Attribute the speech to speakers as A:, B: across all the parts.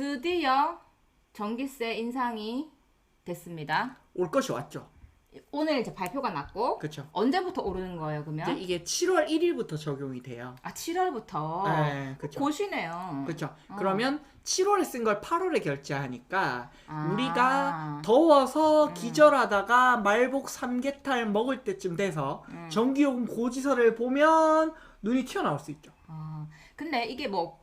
A: 드디어 전기세 인상이 됐습니다.
B: 올 것이 왔죠.
A: 오늘 이제 발표가 났고
B: 그렇죠.
A: 언제부터 오르는 거예요,
B: 이제
A: 그러면?
B: 이게 7월 1일부터 적용이 돼요.
A: 아, 7월부터.
B: 네, 그렇죠.
A: 곧이네요.
B: 그렇죠.
A: 어.
B: 그러면 7월에 쓴 걸 8월에 결제하니까
A: 아.
B: 우리가 더워서 기절하다가 말복 삼계탕 먹을 때쯤 돼서 전기요금 고지서를 보면 눈이 튀어나올 수 있죠.
A: 아, 근데 이게 뭐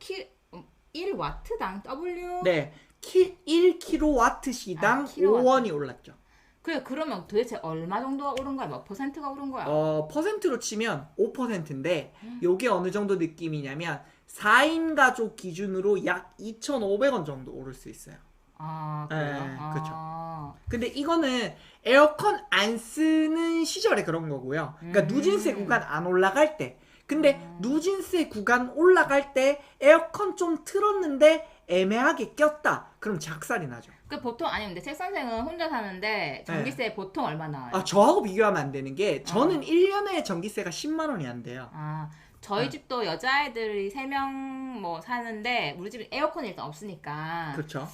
A: 1와트당 W?
B: 네. 1kW 시당
A: 아, 킬로와트.
B: 5원이 올랐죠.
A: 그래, 그러면 도대체 얼마 정도가 오른 거야? 몇 퍼센트가 오른 거야?
B: 퍼센트로 치면 5%인데 요게 어느 정도 느낌이냐면 4인 가족 기준으로 약 2,500원 정도 오를 수 있어요.
A: 아, 그래요?
B: 네, 그쵸.
A: 아.
B: 근데 이거는 에어컨 안 쓰는 시절에 그런 거고요. 그러니까 누진세 구간 안 올라갈 때. 근데 누진세 구간 올라갈 때 에어컨 좀 틀었는데 애매하게 꼈다. 그럼 작살이 나죠.
A: 그 보통 아니 근데 책 선생은 혼자 사는데 전기세 보통 얼마 나와요?
B: 아, 저하고 비교하면 안 되는 게 저는 1년에 전기세가 10만 원이 안 돼요.
A: 아, 저희 집도 여자애들이 3명 뭐 사는데 우리 집은 에어컨이 일단 없으니까
B: 그렇죠.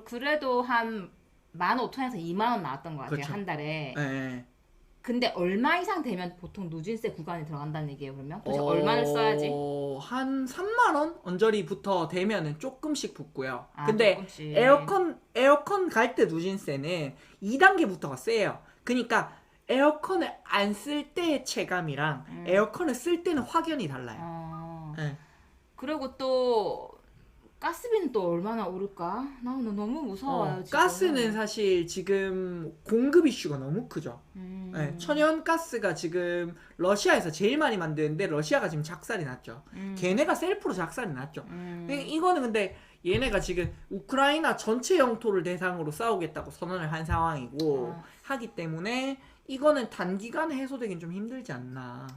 A: 그래도 한 15,000원에서 2만 원 나왔던 것 같아요.
B: 그렇죠.
A: 한 달에.
B: 네.
A: 근데 얼마 이상 되면 보통 누진세 구간이 들어간다는 얘기예요, 그러면? 도대체 얼마를 써야지?
B: 한 3만 원 언저리부터 되면은 조금씩 붙고요.
A: 아,
B: 근데
A: 조금씩.
B: 에어컨 갈 때 누진세는 2단계부터가 세요. 그러니까 에어컨을 안 쓸 때의 체감이랑 에어컨을 쓸 때는 확연히 달라요. 네.
A: 그리고 또 가스비는 또 얼마나 오를까? 나 너무 무서워요, 지금.
B: 가스는 사실 지금 공급 이슈가 너무 크죠. 네, 천연 가스가 지금 러시아에서 제일 많이 만드는데 러시아가 지금 작살이 났죠. 걔네가 셀프로 작살이 났죠. 이거는 근데 얘네가 지금 우크라이나 전체 영토를 대상으로 싸우겠다고 선언을 한 상황이고 하기 때문에 이거는 단기간에 해소되긴 좀 힘들지 않나.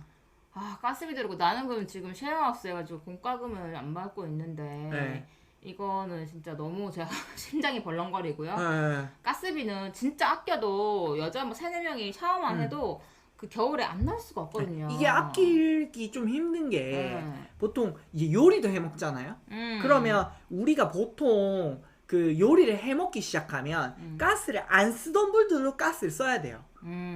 A: 아, 가스비 들고 나는 그럼 지금 쉐어하우스 해가지고 공과금을 안 받고 있는데
B: 네.
A: 이거는 진짜 너무 제가 심장이 벌렁거리고요.
B: 네.
A: 가스비는 진짜 아껴도 여자 뭐 3-4명이 샤워만 해도 그 겨울에 안 날 수가 없거든요.
B: 이게 아끼기 좀 힘든 게 보통 이제 요리도 해 먹잖아요. 그러면 우리가 보통 그 요리를 해 먹기 시작하면 가스를 안 쓰던 분들도 가스를 써야 돼요.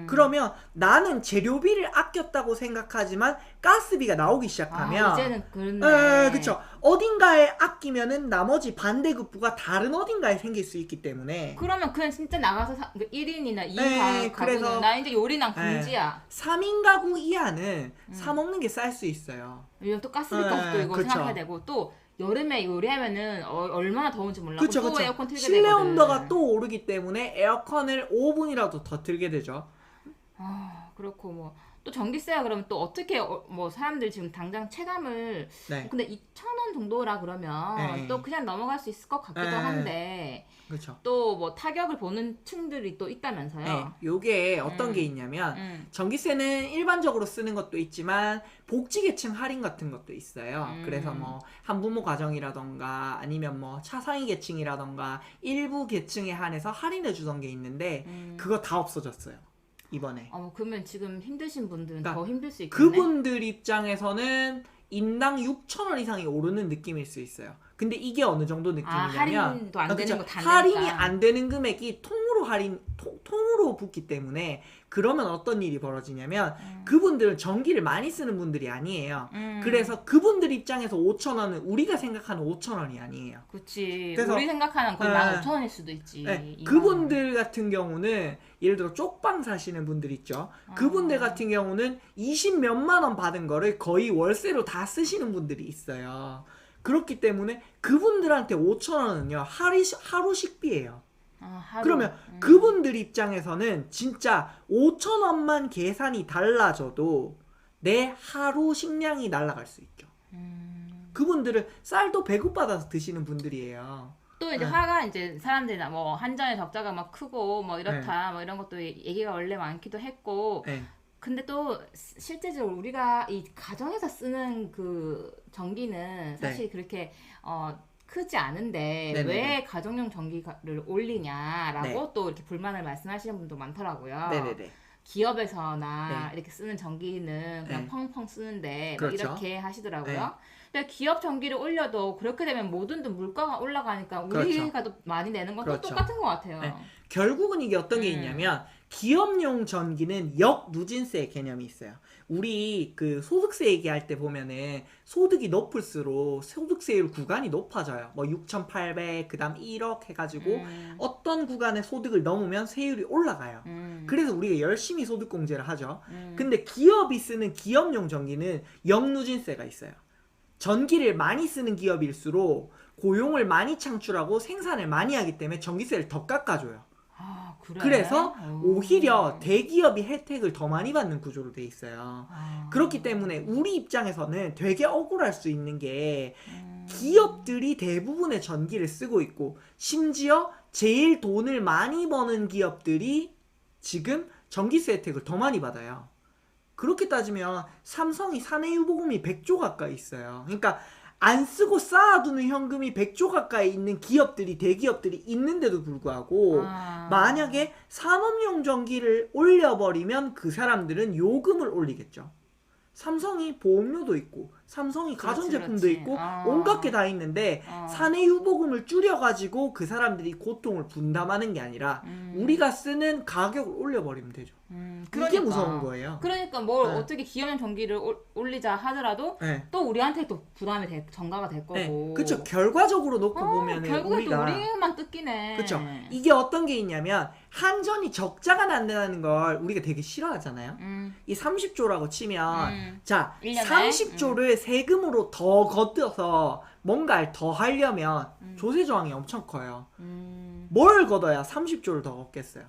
B: 그러면 나는 재료비를 아꼈다고 생각하지만 가스비가 나오기 시작하면
A: 아, 이제는 그렇네.
B: 그쵸. 어딘가에 아끼면은 나머지 반대급부가 다른 어딘가에 생길 수 있기 때문에
A: 그러면 그냥 진짜 나가서 1인이나 2인
B: 네,
A: 가구는
B: 그래서-
A: 나 이제 요리난 금지야.
B: 3인 가구 이하는 사 먹는 게 쌀 수 있어요.
A: 왜냐면 또 가스비 값도 이거
B: 그쵸.
A: 생각해야 되고 또 여름에 요리하면은 얼마나 더운지 몰라.
B: 그쵸,
A: 또
B: 그쵸.
A: 에어컨 틀게
B: 실내
A: 되거든.
B: 온도가 또 오르기 때문에 에어컨을 5분이라도 더 틀게 되죠.
A: 아, 그렇고 뭐 또 전기세야 그러면 또 어떻게 뭐 사람들 지금 당장 체감을
B: 네.
A: 근데 2,000원 정도라 그러면
B: 네.
A: 또 그냥 넘어갈 수 있을 것 같기도
B: 네.
A: 한데
B: 그렇죠.
A: 또 뭐 타격을 보는 층들이 또 있다면서요.
B: 네. 요게 어떤 게 있냐면 전기세는 일반적으로 쓰는 것도 있지만 복지계층 할인 같은 것도 있어요. 그래서 뭐 한부모 가정이라던가 아니면 뭐 차상위 계층이라던가 일부 계층에 한해서 할인해 주던 게 있는데 그거 다 없어졌어요. 이번에.
A: 그러면 지금 힘드신 분들은
B: 그러니까
A: 더 힘들 수 있겠네.
B: 그분들 입장에서는 인당 6,000원 이상이 오르는 느낌일 수 있어요. 근데 이게 어느 정도 느낌이냐면
A: 할인도 안 되는
B: 그쵸.
A: 거 다
B: 할인이 안 되는 금액이 통으로 붙기 때문에 그러면 어떤 일이 벌어지냐면 그분들은 전기를 많이 쓰는 분들이 아니에요. 그래서 그분들 입장에서 5,000원은 우리가 생각하는 5,000원이 아니에요.
A: 그치.
B: 그래서-
A: 우리 생각하는 거의
B: 네.
A: 15,000원일 수도 있지.
B: 네,
A: 2만 원.
B: 그분들 같은 경우는 예를 들어 쪽방 사시는 분들 있죠. 그분들 같은 경우는 20 몇만 원 받은 거를 거의 월세로 다 쓰시는 분들이 있어요. 그렇기 때문에 그분들한테 5,000원은요 하루 식비예요.
A: 하루.
B: 그러면 그분들 입장에서는 진짜 5,000원만 계산이 달라져도 내 하루 식량이 날아갈 수 있죠. 그분들은 쌀도 배고파서 드시는 분들이에요.
A: 또 이제
B: 네.
A: 화가 이제 사람들이나 뭐 한전의 적자가 막 크고 뭐 이렇다 뭐 이런 것도 얘기가 원래 많기도 했고
B: 네.
A: 근데 또 실제적으로 우리가 이 가정에서 쓰는 그 전기는 사실 그렇게 크지 않은데
B: 네네네.
A: 왜 가정용 전기를 올리냐라고
B: 네.
A: 또 이렇게 불만을 말씀하시는 분도 많더라고요.
B: 네네네.
A: 기업에서나
B: 네.
A: 이렇게 쓰는 전기는 그냥
B: 네.
A: 펑펑 쓰는데 뭐
B: 그렇죠.
A: 이렇게 하시더라고요.
B: 네.
A: 근데 기업 전기를 올려도 그렇게 되면 모든 물가가 올라가니까 우리가 더 많이 내는 건 또 똑같은 것 같아요.
B: 네. 결국은 이게 어떤 게 있냐면 기업용 전기는 역누진세 개념이 있어요. 우리 그 소득세 얘기할 때 보면은 소득이 높을수록 소득세율 구간이 높아져요. 뭐 6,800, 그다음 1억 해가지고 어떤 구간의 소득을 넘으면 세율이 올라가요. 그래서 우리가 열심히 소득공제를 하죠. 근데 기업이 쓰는 기업용 전기는 역누진세가 있어요. 전기를 많이 쓰는 기업일수록 고용을 많이 창출하고 생산을 많이 하기 때문에 전기세를 더 깎아줘요.
A: 아, 그래?
B: 그래서 오히려 대기업이 혜택을 더 많이 받는 구조로 돼 있어요. 그렇기 때문에 우리 입장에서는 되게 억울할 수 있는 게 기업들이 대부분의 전기를 쓰고 있고 심지어 제일 돈을 많이 버는 기업들이 지금 전기세 혜택을 더 많이 받아요. 그렇게 따지면 삼성이 사내 유보금이 100조 가까이 있어요. 그러니까 안 쓰고 쌓아두는 현금이 100조 가까이 있는 기업들이 대기업들이 있는데도 불구하고 만약에 산업용 전기를 올려버리면 그 사람들은 요금을 올리겠죠. 삼성이 보험료도 있고 삼성이 가전제품도 있고 온갖 게 다 있는데 사내 유보금을 줄여가지고 그 사람들이 고통을 분담하는 게 아니라 우리가 쓰는 가격을 올려버리면 되죠. 그게 무서운 거예요.
A: 그러니까 뭘 어떻게 기업용 전기를 올리자 하더라도 또 우리한테 또 부담이 전가가 될 거고.
B: 그렇죠. 결과적으로 놓고 보면은
A: 결국에
B: 우리가
A: 또 우리만 뜯기네.
B: 그렇죠. 이게 어떤 게 있냐면 한전이 적자가 난다는 걸 우리가 되게 싫어하잖아요. 이 30조라고 치면 자 30조를 세금으로 더 걷어서 뭔가를 더 하려면 조세 저항이 엄청 커요. 뭘 걷어야 30조를 더 걷겠어요.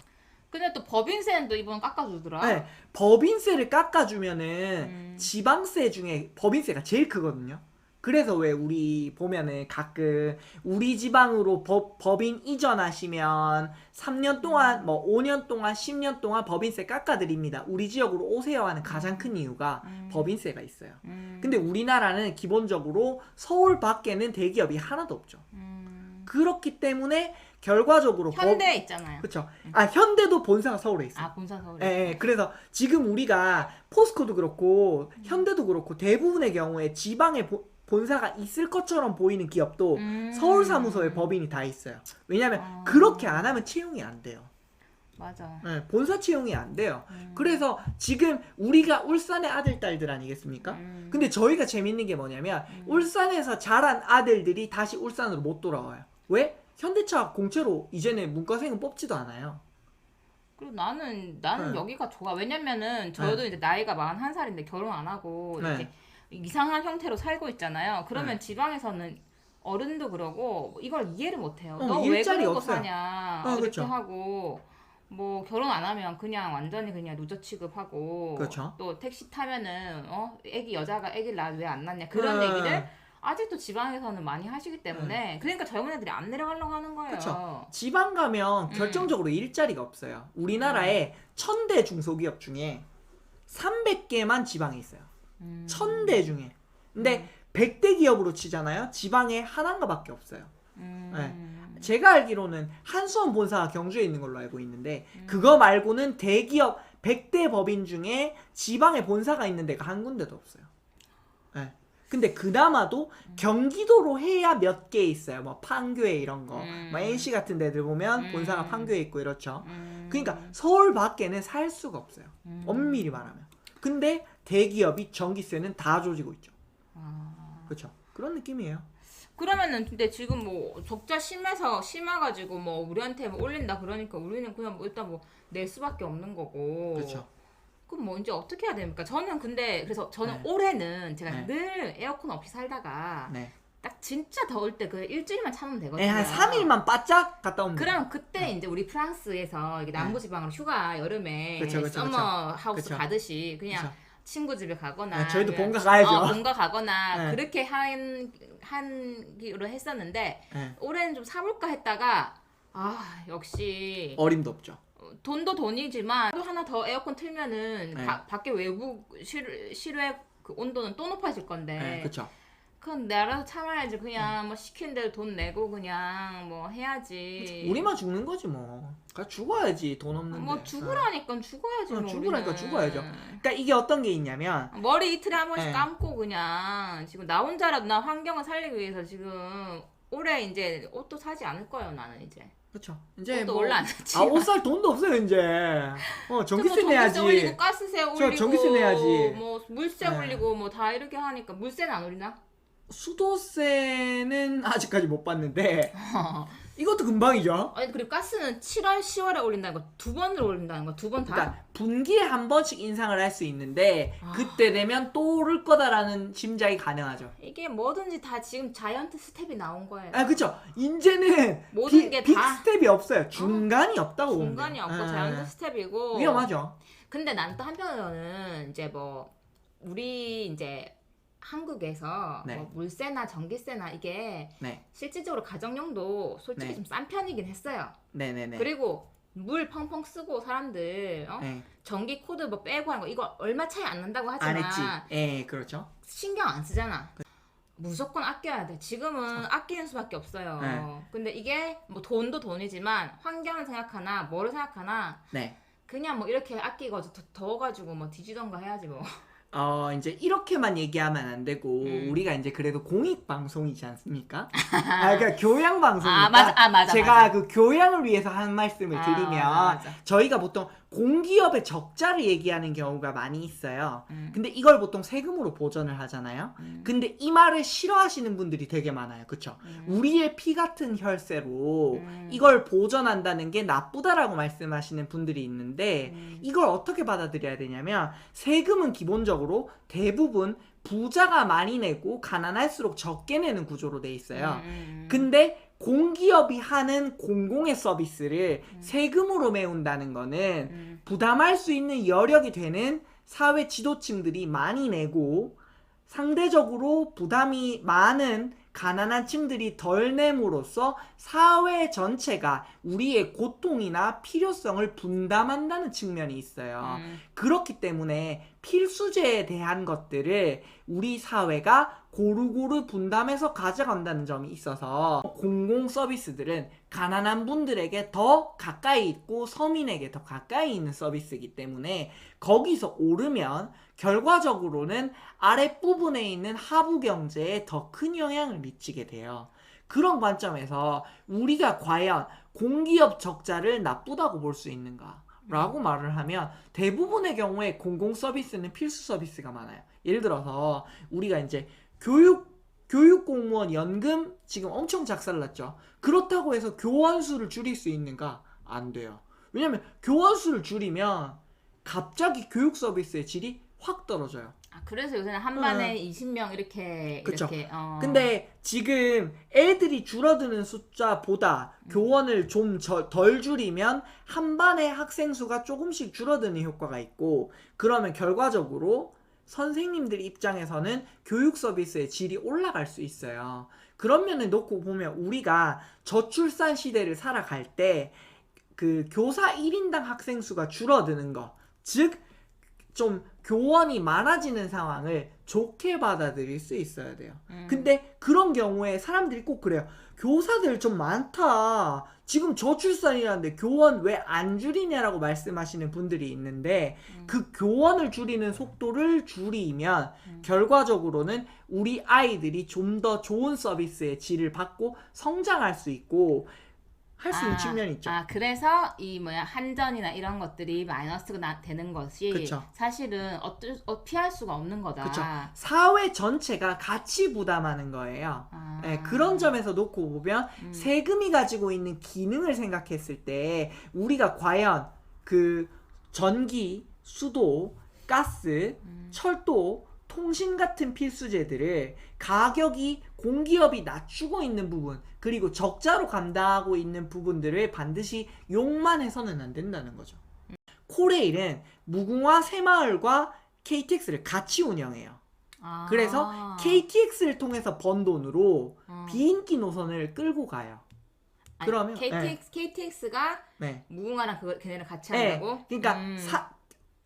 A: 근데 또 법인세는 또 이번 깎아주더라.
B: 네, 법인세를 깎아주면은 지방세 중에 법인세가 제일 크거든요. 그래서 왜 우리 보면은 가끔 우리 지방으로 법인 이전하시면 3년 동안 뭐 5년 동안 10년 동안 법인세 깎아드립니다. 우리 지역으로 오세요 하는 가장 큰 이유가 법인세가 있어요. 근데 우리나라는 기본적으로 서울 밖에는 대기업이 하나도 없죠. 그렇기 때문에 결과적으로
A: 현대 있잖아요.
B: 그렇죠. 아 현대도 본사가 서울에 있어요.
A: 아 본사 서울에.
B: 예, 그래서 지금 우리가 포스코도 그렇고 현대도 그렇고 대부분의 경우에 지방에 본사가 있을 것처럼 보이는 기업도 서울 사무소에 법인이 다 있어요. 왜냐하면 그렇게 안 하면 채용이 안 돼요.
A: 맞아.
B: 네, 본사 채용이 안 돼요. 그래서 지금 우리가 울산의 아들 딸들 아니겠습니까? 근데 저희가 재밌는 게 뭐냐면 울산에서 자란 아들들이 다시 울산으로 못 돌아와요. 왜? 현대차 공채로 이제는 문과생은 뽑지도 않아요.
A: 그리고 나는 여기가 좋아. 왜냐면은 저도 이제 나이가 41살인데 결혼 안 하고 이렇게 이상한 형태로 살고 있잖아요. 그러면 지방에서는 어른도 그러고 이걸 이해를 못 해요. 너 왜 그러고 사냐. 이렇게
B: 그렇죠.
A: 하고 뭐 결혼 안 하면 그냥 완전히 그냥 루저 취급하고
B: 그렇죠.
A: 또 택시 타면은 애기 여자가 애기를 낳아 왜 안 낳냐 그런 얘기를 아직도 지방에서는 많이 하시기 때문에 그러니까 젊은 애들이 안 내려가려고 하는 거예요.
B: 그렇죠. 지방 가면 결정적으로 일자리가 없어요. 우리나라에 1000대 중소기업 중에 300개만 지방에 있어요. 1000대 중에. 근데 100대 기업으로 치잖아요. 지방에 하나인가밖에 없어요. 네. 제가 알기로는 한수원 본사가 경주에 있는 걸로 알고 있는데 그거 말고는 대기업 100대 법인 중에 지방에 본사가 있는 데가 한 군데도 없어요. 네. 근데 그나마도 경기도로 해야 몇 개 있어요. 뭐 판교에 이런 거, 뭐 NC 같은 데들 보면 본사가 판교에 있고 이렇죠. 그러니까 서울 밖에는 살 수가 없어요. 엄밀히 말하면. 근데 대기업이 전기세는 다 조지고 있죠. 그렇죠. 그런 느낌이에요.
A: 그러면은 근데 지금 뭐 적자 심해가지고 뭐 우리한테 뭐 올린다 그러니까 우리는 그냥 뭐 일단 뭐 낼 수밖에 없는 거고.
B: 그렇죠.
A: 그럼 뭐 이제 어떻게 해야 됩니까? 저는 근데 그래서 저는 올해는 제가 늘 에어컨 없이 살다가 딱 진짜 더울 때 그 일주일만 참으면 되거든요.
B: 한 3일만 바짝 갔다 오면
A: 그럼 그때 이제 우리 프랑스에서 남부지방으로 휴가 여름에 서머 하우스 가듯이 그냥 친구 집에 가거나
B: 저희도 본가 가야죠.
A: 본가 가거나 그렇게 하기로 했었는데 올해는 좀 사볼까 했다가 역시
B: 어림도 없죠.
A: 돈도 돈이지만 또 하나 더 에어컨 틀면은 밖에 외부 실외 그 온도는 또 높아질 건데
B: 그렇죠.
A: 그건 내가 참아야지. 그냥 뭐 시킨 대로 돈 내고 그냥 뭐 해야지.
B: 우리만 죽는 거지 뭐. 그러니까 죽어야지 돈 없는데.
A: 뭐 죽으라니까 죽어야지. 뭐
B: 죽으라니까
A: 우리는.
B: 죽어야죠. 그러니까 이게 어떤 게 있냐면
A: 머리 이틀에 한 번씩
B: 네.
A: 감고 그냥 지금 나 혼자라도 나 환경을 살리기 위해서 지금 올해 이제 옷도 사지 않을 거예요 나는 이제.
B: 그렇죠. 이제
A: 옷도
B: 뭐
A: 원래 안 샀지.
B: 옷 살 돈도 없어요 이제. 전기세 내야지.
A: 올리고 가스세 올리고
B: 전기세 내야지.
A: 뭐 물세
B: 네.
A: 올리고 뭐 다 이렇게 하니까 물세는 안 올리나?
B: 수도세는 아직까지 못 받는데 이것도 금방이죠.
A: 아니 그리고 가스는 7월, 10월에 올린다는 거 두 번으로 올린다는 거 두 번 다.
B: 그러니까 분기에 한 번씩 인상을 할 수 있는데
A: 아.
B: 그때 되면 또 오를 거다라는 짐작이 가능하죠.
A: 이게 뭐든지 다 지금 자이언트 스텝이 나온 거예요.
B: 그렇죠. 이제는
A: 모든 게
B: 빅
A: 다
B: 스텝이 없어요. 중간이 없다고 보면
A: 중간이
B: 돼요.
A: 없고 자이언트 스텝이고.
B: 위험하죠.
A: 근데 난 또 한편으로는 이제 뭐 우리 이제 한국에서
B: 네.
A: 뭐 물세나 전기세나 이게
B: 네,
A: 실질적으로 가정용도 솔직히
B: 네.
A: 좀 싼 편이긴 했어요.
B: 네네네.
A: 그리고 물 펑펑 쓰고 사람들
B: 네.
A: 전기 코드 뭐 빼고 하는 거 이거 얼마 차이 안 난다고
B: 안
A: 하지만
B: 했지. 예, 그렇죠.
A: 신경 안 쓰잖아. 무조건 아껴야 돼. 지금은 아끼는 수밖에 없어요.
B: 네.
A: 근데 이게 뭐 돈도 돈이지만 환경을 생각하나 뭐를 생각하나
B: 네.
A: 그냥 뭐 이렇게 아끼고 더워가지고 뭐 뒤지던가 해야지 뭐.
B: 이제 이렇게만 얘기하면 안 되고 우리가 이제 그래도 공익 방송이지 않습니까? 그러니까 교양 방송이니까
A: 맞아.
B: 제가 그 교양을 위해서 한 말씀을 드리면
A: 맞아.
B: 저희가 보통 공기업의 적자를 얘기하는 경우가 많이 있어요. 근데 이걸 보통 세금으로 보전을 하잖아요. 근데 이 말을 싫어하시는 분들이 되게 많아요. 그쵸? 우리의 피 같은 혈세로 이걸 보전한다는 게 나쁘다라고 말씀하시는 분들이 있는데 이걸 어떻게 받아들여야 되냐면 세금은 기본적으로 대부분 부자가 많이 내고 가난할수록 적게 내는 구조로 돼 있어요. 근데 공기업이 하는 공공의 서비스를 세금으로 메운다는 거는 부담할 수 있는 여력이 되는 사회 지도층들이 많이 내고 상대적으로 부담이 많은 가난한 층들이 덜 내므로써 사회 전체가 우리의 고통이나 필요성을 분담한다는 측면이 있어요. 그렇기 때문에 필수제에 대한 것들을 우리 사회가 고루고루 분담해서 가져간다는 점이 있어서 공공 서비스들은 가난한 분들에게 더 가까이 있고 서민에게 더 가까이 있는 서비스이기 때문에 거기서 오르면 결과적으로는 아랫부분에 있는 하부 경제에 더 큰 영향을 미치게 돼요. 그런 관점에서 우리가 과연 공기업 적자를 나쁘다고 볼 수 있는가? 라고 말을 하면 대부분의 경우에 공공 서비스는 필수 서비스가 많아요. 예를 들어서 우리가 이제 교육 공무원 연금 지금 엄청 작살났죠. 그렇다고 해서 교원 수를 줄일 수 있는가? 안 돼요. 왜냐면 교원 수를 줄이면 갑자기 교육 서비스의 질이 확 떨어져요.
A: 그래서 요새는 한 반에 20명 이렇게
B: 그쵸.
A: 이렇게
B: 근데 지금 애들이 줄어드는 숫자보다 교원을 좀 덜 줄이면 한 반의 학생 수가 조금씩 줄어드는 효과가 있고 그러면 결과적으로 선생님들 입장에서는 교육 서비스의 질이 올라갈 수 있어요. 그런 면을 놓고 보면 우리가 저출산 시대를 살아갈 때 그 교사 1인당 학생 수가 줄어드는 거, 즉 좀 교원이 많아지는 상황을 좋게 받아들일 수 있어야 돼요. 근데 그런 경우에 사람들이 꼭 그래요. 교사들 좀 많다. 지금 저출산이라는데 교원 왜 안 줄이냐라고 말씀하시는 분들이 있는데 그 교원을 줄이는 속도를 줄이면 결과적으로는 우리 아이들이 좀 더 좋은 서비스의 질을 받고 성장할 수 있고 할 수 있는 측면이 있죠.
A: 그래서 이 한전이나 이런 것들이 마이너스가 되는 것이
B: 그쵸.
A: 사실은 피할 수가 없는 거다.
B: 그렇죠. 사회 전체가 같이 부담하는 거예요. 네, 그런 점에서 놓고 보면 세금이 가지고 있는 기능을 생각했을 때 우리가 과연 그 전기, 수도, 가스, 철도, 통신 같은 필수제들을 가격이 공기업이 낮추고 있는 부분 그리고 적자로 감당하고 있는 부분들을 반드시 욕만 해서는 안 된다는 거죠. 코레일은 무궁화 새마을과 KTX를 같이 운영해요. 그래서 KTX를 통해서 번 돈으로 비인기 노선을 끌고 가요. 그러면
A: KTX가
B: 네.
A: 무궁화랑 걔네를 같이
B: 네.
A: 한다고?
B: 그러니까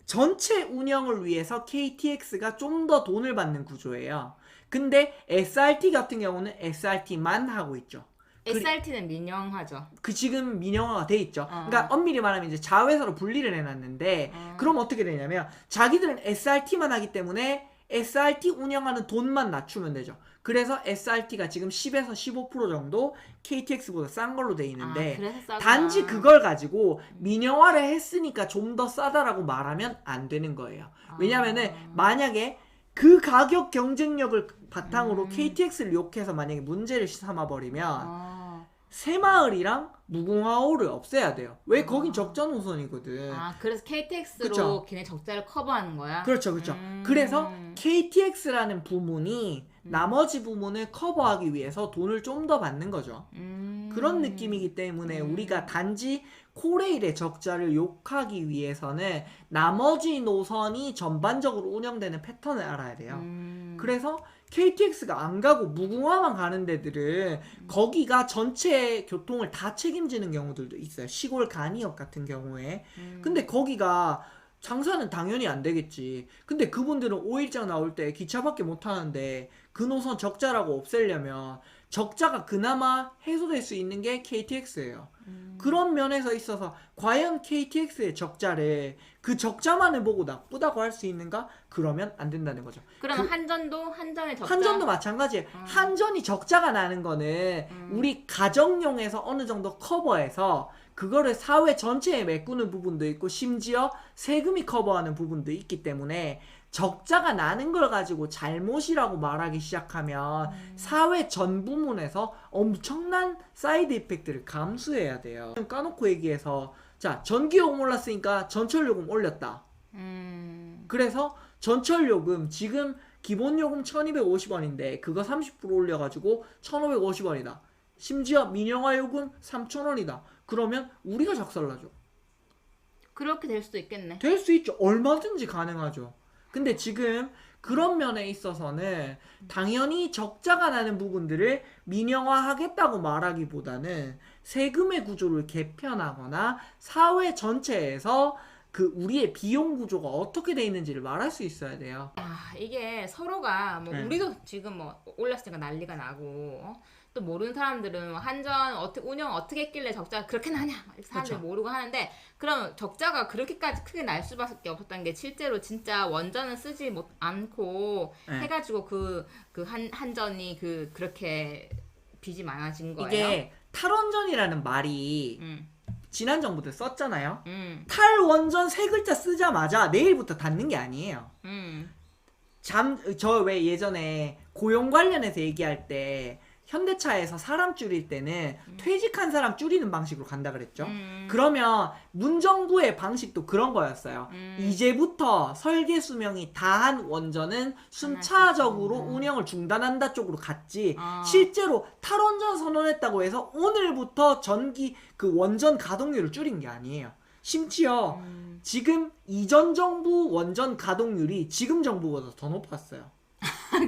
B: 전체 운영을 위해서 KTX가 좀 더 돈을 받는 구조예요. 근데 SRT 같은 경우는 SRT만 하고 있죠.
A: SRT는 민영화죠.
B: 그 지금 민영화가 돼 있죠. 그러니까 엄밀히 말하면 이제 자회사로 분리를 해놨는데 그럼 어떻게 되냐면 자기들은 SRT만 하기 때문에 SRT 운영하는 돈만 낮추면 되죠. 그래서 SRT가 지금 10에서 15% 정도 KTX보다 싼 걸로 돼 있는데 단지 그걸 가지고 민영화를 했으니까 좀 더 싸다라고 말하면 안 되는 거예요. 왜냐면은 만약에 그 가격 경쟁력을 바탕으로 KTX를 욕해서 만약에 문제를 삼아버리면 새마을이랑 무궁화호를 없애야 돼요. 왜? 거긴 적자 노선이거든.
A: 그래서 KTX로
B: 그쵸?
A: 걔네 적자를 커버하는 거야?
B: 그렇죠. 그래서 KTX라는 부문이 나머지 부문을 커버하기 위해서 돈을 좀 더 받는 거죠. 그런 느낌이기 때문에 우리가 단지 코레일의 적자를 욕하기 위해서는 나머지 노선이 전반적으로 운영되는 패턴을 알아야 돼요. 그래서 KTX가 안 가고 무궁화만 가는 데들은 거기가 전체 교통을 다 책임지는 경우들도 있어요. 시골 간이역 같은 경우에. 근데 거기가 장사는 당연히 안 되겠지. 근데 그분들은 5일장 나올 때 기차밖에 못 타는데 그 노선 적자라고 없애려면 적자가 그나마 해소될 수 있는 게 KTX예요. 그런 면에서 있어서 과연 KTX의 적자를 그 적자만을 보고 나쁘다고 할 수 있는가? 그러면 안 된다는 거죠.
A: 그럼 한전의 적자?
B: 한전도 마찬가지예요. 한전이 적자가 나는 거는 우리 가정용에서 어느 정도 커버해서 그거를 사회 전체에 메꾸는 부분도 있고 심지어 세금이 커버하는 부분도 있기 때문에 적자가 나는 걸 가지고 잘못이라고 말하기 시작하면 사회 전 부문에서 엄청난 사이드 이펙트를 감수해야 돼요. 까놓고 얘기해서 자, 전기요금 올랐으니까 전철요금 올렸다. 그래서 전철요금 지금 기본요금 1250원인데 그거 30% 올려가지고 1550원이다. 심지어 민영화요금 3000원이다. 그러면 우리가 작살나죠.
A: 그렇게 될 수도 있겠네.
B: 될 수 있죠. 얼마든지 가능하죠. 근데 지금 그런 면에 있어서는 당연히 적자가 나는 부분들을 민영화하겠다고 말하기보다는 세금의 구조를 개편하거나 사회 전체에서 그 우리의 비용 구조가 어떻게 돼 있는지를 말할 수 있어야 돼요.
A: 이게 서로가 뭐 우리도 지금 뭐 올랐으니까 난리가 나고 또 모르는 사람들은 한전 운영 어떻게 했길래 적자가 그렇게 나냐 사람들이
B: 그쵸.
A: 모르고 하는데 그럼 적자가 그렇게까지 크게 날 수밖에 없었다는 게 실제로 진짜 원전은 쓰지 않고 해가지고 그 한전이 그렇게 빚이 많아진 거예요.
B: 이게 탈원전이라는 말이 지난 정부 때 썼잖아요. 탈원전 세 글자 쓰자마자 내일부터 닫는 게 아니에요. 저 왜 예전에 고용 관련해서 얘기할 때 현대차에서 사람 줄일 때는 퇴직한 사람 줄이는 방식으로 간다 그랬죠. 그러면 문정부의 방식도 그런 거였어요. 이제부터 설계 수명이 다한 원전은 순차적으로 운영을 중단한다 쪽으로 갔지. 실제로 탈원전 선언했다고 해서 오늘부터 전기 그 원전 가동률을 줄인 게 아니에요. 심지어 지금 이전 정부 원전 가동률이 지금 정부보다 더 높았어요.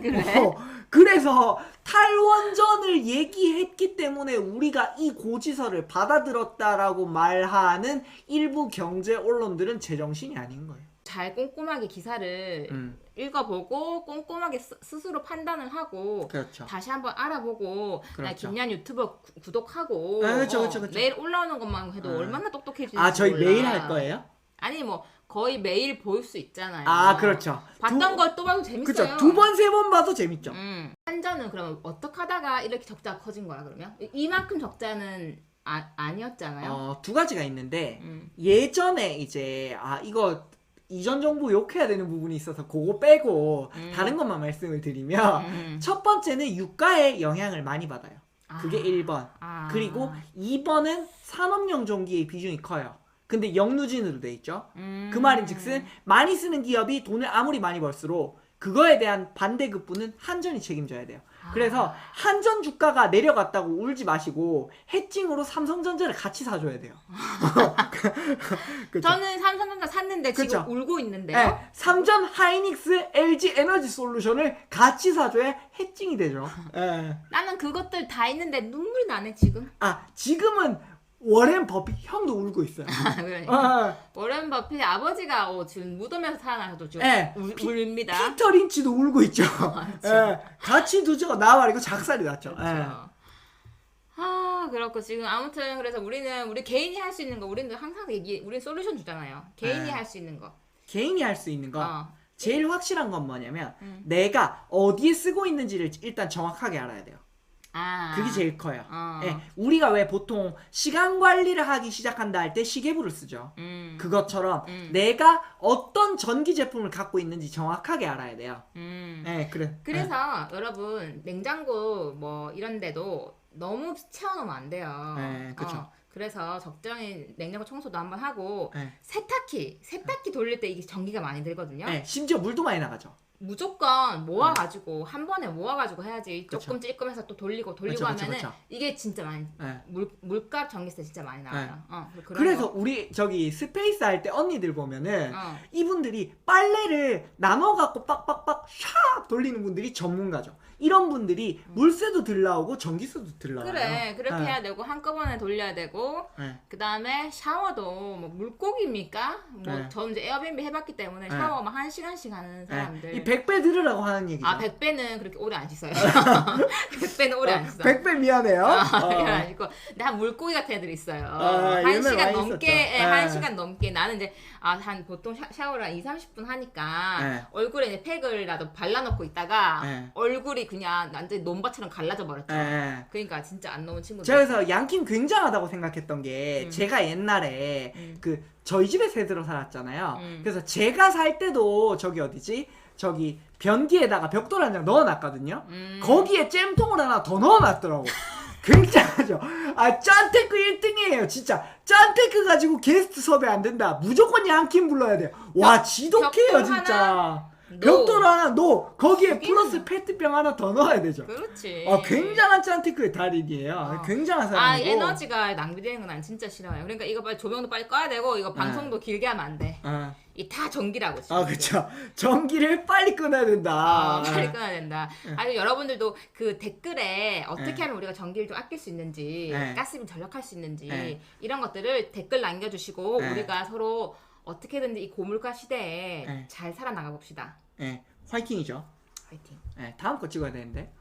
A: 그래?
B: 그래서 탈원전을 얘기했기 때문에 우리가 이 고지서를 받아들였다라고 말하는 일부 경제 언론들은 제정신이 아닌 거예요.
A: 잘 꼼꼼하게 기사를 읽어보고 꼼꼼하게 스스로 판단을 하고
B: 그렇죠.
A: 다시 한번 알아보고
B: 그렇죠.
A: 김양 유튜버 구독하고
B: 그렇죠.
A: 매일 올라오는 것만 해도 얼마나 똑똑해지는지
B: 저희
A: 몰라.
B: 매일 할 거예요?
A: 아니 뭐 거의 매일 볼 수 있잖아요.
B: 그렇죠.
A: 봤던 걸 또 봐도 재밌어요.
B: 그렇죠. 2번, 3번 봐도 재밌죠.
A: 한전은 그러면 어떻게 하다가 이렇게 적자가 커진 거야 그러면? 이만큼 적자는 아니었잖아요.
B: 두 가지가 있는데 예전에 이제 이거 이전 정부 욕해야 되는 부분이 있어서 그거 빼고 다른 것만 말씀을 드리면 첫 번째는 유가의 영향을 많이 받아요. 그게 1번. 그리고 2번은 산업용 전기의 비중이 커요. 근데 역누진으로 돼 있죠. 그 말인즉슨 많이 쓰는 기업이 돈을 아무리 많이 벌수록 그거에 대한 반대급부는 한전이 책임져야 돼요. 그래서 한전 주가가 내려갔다고 울지 마시고 해칭으로 삼성전자를 같이 사줘야 돼요. 그렇죠?
A: 저는 삼성전자 샀는데 지금
B: 그쵸?
A: 울고 있는데요.
B: 네, 삼전 하이닉스, LG 에너지 솔루션을 같이 사줘야 해칭이 되죠. 네.
A: 나는 그것들 다 있는데 눈물이 나네 지금.
B: 지금은 워렌 버핏 형도 울고 있어요.
A: 그러니까 워렌 버핏 아버지가 지금 무덤에서 살아나서도 지금
B: 네.
A: 울립니다.
B: 피터 린치도 울고 있죠. 같이 두죠. 나와 이거 작살이 났죠.
A: 그렇죠. 그렇고 지금 아무튼 그래서 우리 개인이 할 수 있는 거 우리는 항상 우리 솔루션 주잖아요. 개인이 할 수 있는 거.
B: 개인이 할 수 있는 거. 제일 확실한 건 뭐냐면 내가 어디에 쓰고 있는지를 일단 정확하게 알아야 돼요. 그게 제일 커요. 예, 우리가 왜 보통 시간 관리를 하기 시작한다 할 때 시계부를 쓰죠. 그것처럼 내가 어떤 전기 제품을 갖고 있는지 정확하게 알아야 돼요. 예,
A: 그래서 여러분 냉장고 뭐 이런 데도 너무 채워놓으면 안 돼요.
B: 네, 그쵸.
A: 그래서 적정히 냉장고 청소도 한번 하고
B: 네.
A: 세탁기 돌릴 때 이게 전기가 많이 들거든요.
B: 네, 심지어 물도 많이 나가죠.
A: 무조건 모아가지고 한 번에 모아가지고 해야지.
B: 그쵸.
A: 조금 찔끔해서 또 돌리고
B: 그쵸,
A: 하면은
B: 그쵸.
A: 이게 진짜 많이 물값 전기세 진짜 많이 나와요.
B: 그래서 우리 저기 스페이스 할 때 언니들 보면은 이분들이 빨래를 나눠갖고 빡빡빡 샥 돌리는 분들이 전문가죠. 이런 분들이 물세도 덜 나오고 전기세도 덜 나와요.
A: 그래 그렇게 해야 되고 한꺼번에 돌려야 되고 그 다음에 샤워도 뭐 물고기입니까? 뭐 저는 이제 에어비앤비 해봤기 때문에 샤워 막 1시간씩 하는 사람들
B: 이 100배 들으라고 하는 얘기죠.
A: 100배는 그렇게 오래 안 씻어요. 100배는 오래 안 씻어요.
B: 100배 미안해요.
A: 이건 아니고 근데 한 물고기 같은 애들 있어요. 1시간 넘게 1시간 넘게 나는 이제 한 보통 샤워를 한 2-30분 하니까 얼굴에 이제 팩을라도 발라놓고 있다가 얼굴이 그냥 완전 논밭처럼 갈라져 버렸죠. 그러니까 진짜 안 넣은 친구들.
B: 제가 그래서 양킴 굉장하다고 생각했던 게 제가 옛날에 그 저희 집에 새 들어 살았잖아요. 그래서 제가 살 때도 저기 어디지? 저기 변기에다가 벽돌 한 장 넣어놨거든요. 거기에 잼통을 하나 더 넣어놨더라고. 굉장하죠. 짠테크 1등이에요. 진짜 짠테크 가지고 게스트 섭외 안 된다. 무조건 양킴 불러야 돼요. 와 지독해요 진짜. 벽돌 하나 넣어. 거기에 플러스 페트병 하나 더 넣어야 되죠.
A: 그렇지.
B: 굉장한 짠테크의 달인이에요. 굉장한 사람이고.
A: 에너지가 낭비되는 건 난 진짜 싫어요. 그러니까 이거 빨리 조명도 빨리 꺼야 되고 이거 방송도 길게 하면 안 돼. 이 다 전기라고 지금.
B: 그쵸. 전기를 빨리 끊어야 된다.
A: 빨리 끊어야 된다. 여러분들도 그 댓글에 어떻게 하면 우리가 전기를 좀 아낄 수 있는지, 가스비 절약할 수 있는지 이런 것들을 댓글 남겨주시고 우리가 서로 어떻게든지 이 고물가 시대에 잘 살아나가 봅시다.
B: 화이팅이죠.
A: 화이팅.
B: 다음 거 찍어야 되는데.